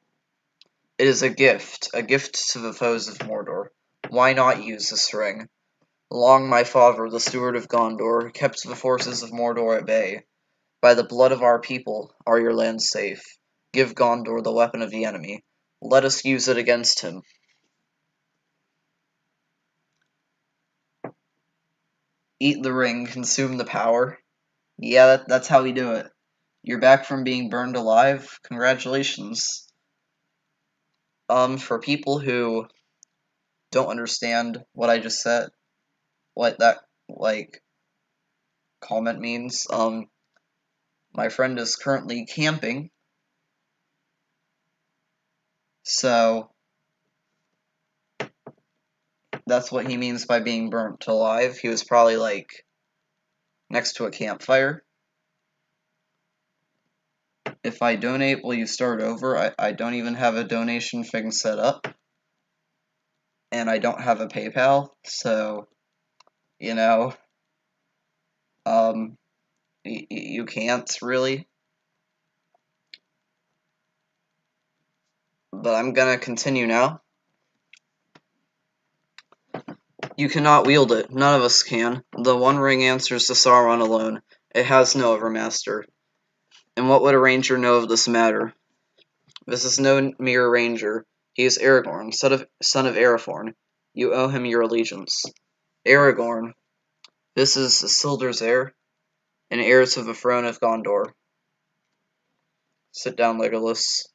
It is a gift to the foes of Mordor. Why not use this ring? Long my father, the steward of Gondor, kept the forces of Mordor at bay. By the blood of our people are your lands safe. Give Gondor the weapon of the enemy. Let us use it against him. Eat the ring, consume the power. Yeah, that's how we do it. You're back from being burned alive. Congratulations. For people who don't understand what I just said, what that, comment means, my friend is currently camping, so that's what he means by being burnt alive. He was probably, next to a campfire. If I donate, will you start over? I don't even have a donation thing set up. And I don't have a PayPal, so, you can't, really. But I'm gonna continue now. You cannot wield it. None of us can. The One Ring answers to Sauron alone. It has no other master. And what would a ranger know of this matter? This is no mere ranger. He is Aragorn, son of Arathorn. You owe him your allegiance. Aragorn. This is Isildur's heir, and heir to the throne of Gondor. Sit down, Legolas.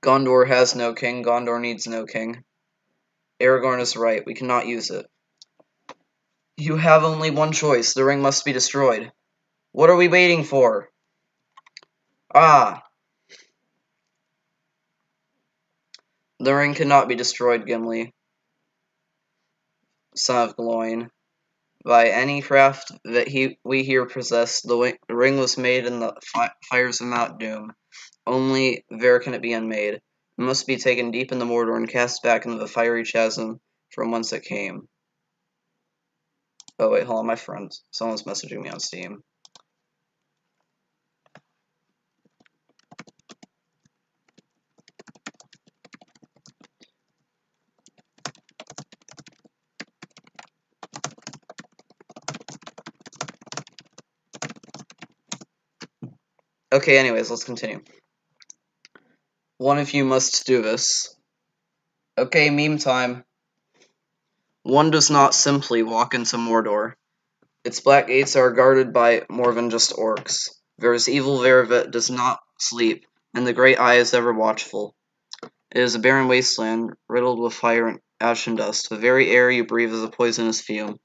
Gondor has no king. Gondor needs no king. Aragorn is right. We cannot use it. You have only one choice. The ring must be destroyed. What are we waiting for? Ah! The ring cannot be destroyed, Gimli, son of Gloin, by any craft that we here possess. The ring was made in the fires of Mount Doom. Only there can it be unmade. It must be taken deep in the Mordor and cast back into the fiery chasm from whence it came. Oh wait, hold on, my friend. Someone's messaging me on Steam. Okay, anyways, let's continue. One of you must do this. Okay, meme time. One does not simply walk into Mordor. Its black gates are guarded by more than just orcs. There is evil there that does not sleep, and the great eye is ever watchful. It is a barren wasteland, riddled with fire and ash and dust. The very air you breathe is a poisonous fume.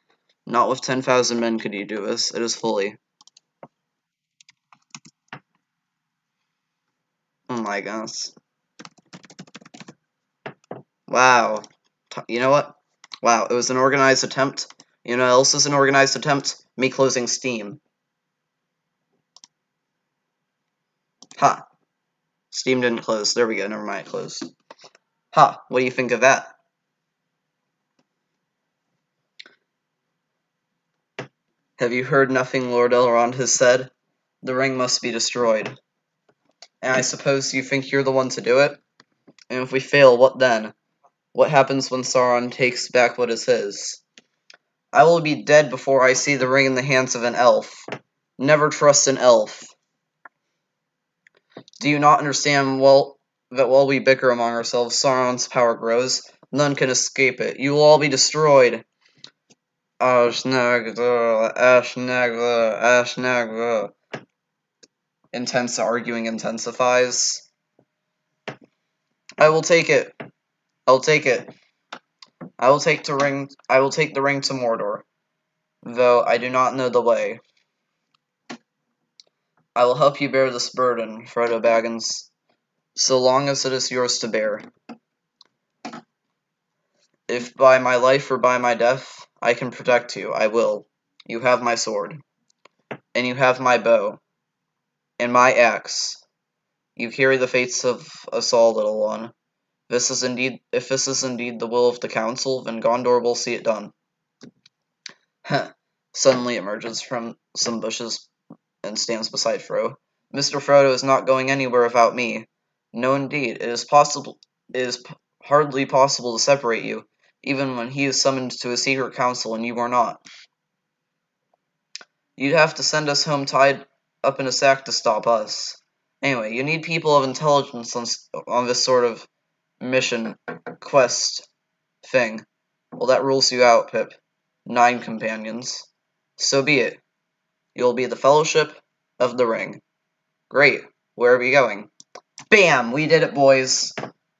Not with 10,000 men could you do this. It is fully. Oh my gosh. Wow. You know what? Wow, it was an organized attempt. You know what else is an organized attempt? Me closing Steam. Ha. Steam didn't close. There we go. Never mind, it closed. Ha. What do you think of that? Have you heard nothing Lord Elrond has said? The ring must be destroyed. And I suppose you think you're the one to do it? And if we fail, what then? What happens when Sauron takes back what is his? I will be dead before I see the ring in the hands of an elf. Never trust an elf. Do you not understand that while we bicker among ourselves, Sauron's power grows? None can escape it. You will all be destroyed. Ashnagda, Ashnagda, Ashnagda. Intense arguing intensifies. I will take it. I'll take it. I will take the ring to Mordor, though I do not know the way. I will help you bear this burden, Frodo Baggins, so long as it is yours to bear. If by my life or by my death I can protect you, I will. You have my sword, and you have my bow, and my axe. You carry the fates of us all, little one. If this is indeed the will of the council, then Gondor will see it done. Heh. Suddenly emerges from some bushes and stands beside Frodo. Mr. Frodo is not going anywhere without me. No, indeed, it is hardly possible to separate you, even when he is summoned to a secret council and you are not. You'd have to send us home tied up in a sack to stop us. Anyway, you need people of intelligence on this sort of mission, quest thing. Well, that rules you out, Pip. 9 companions. So be it. You'll be the Fellowship of the Ring. Great. Where are we going? Bam! We did it, boys.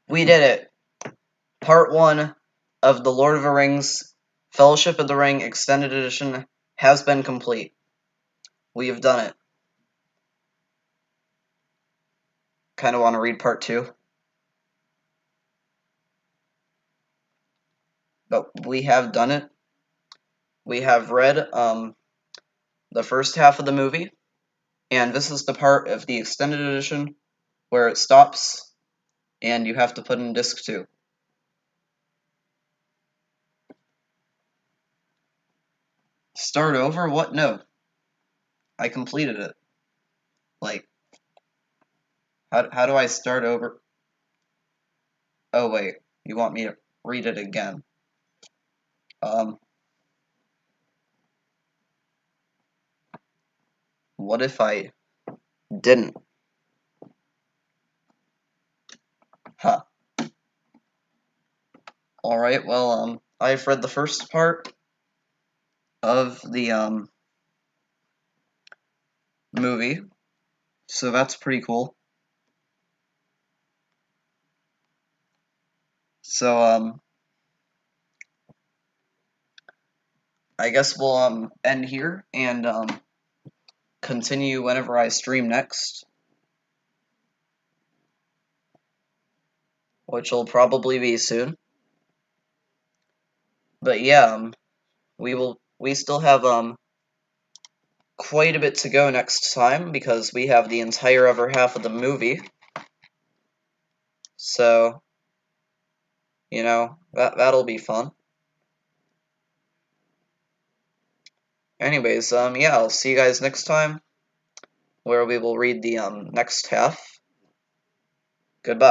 We did it. Part 1 of the Lord of the Rings Fellowship of the Ring Extended Edition has been complete. We have done it. Kind of want to read part 2. But we have done it. We have read the first half of the movie, and this is the part of the Extended Edition where it stops, and you have to put in disc 2. Start over? What? No. I completed it. Like, how do I start over? Oh, wait. You want me to read it again? What if I didn't? Huh. Alright, well, I've read the first part of the, movie, so that's pretty cool. So, I guess we'll, end here, and, continue whenever I stream next. Which will probably be soon. But yeah, we still have, quite a bit to go next time, because we have the entire other half of the movie. So, you know, that'll be fun. Anyways, yeah, I'll see you guys next time, where we will read the, next half. Goodbye.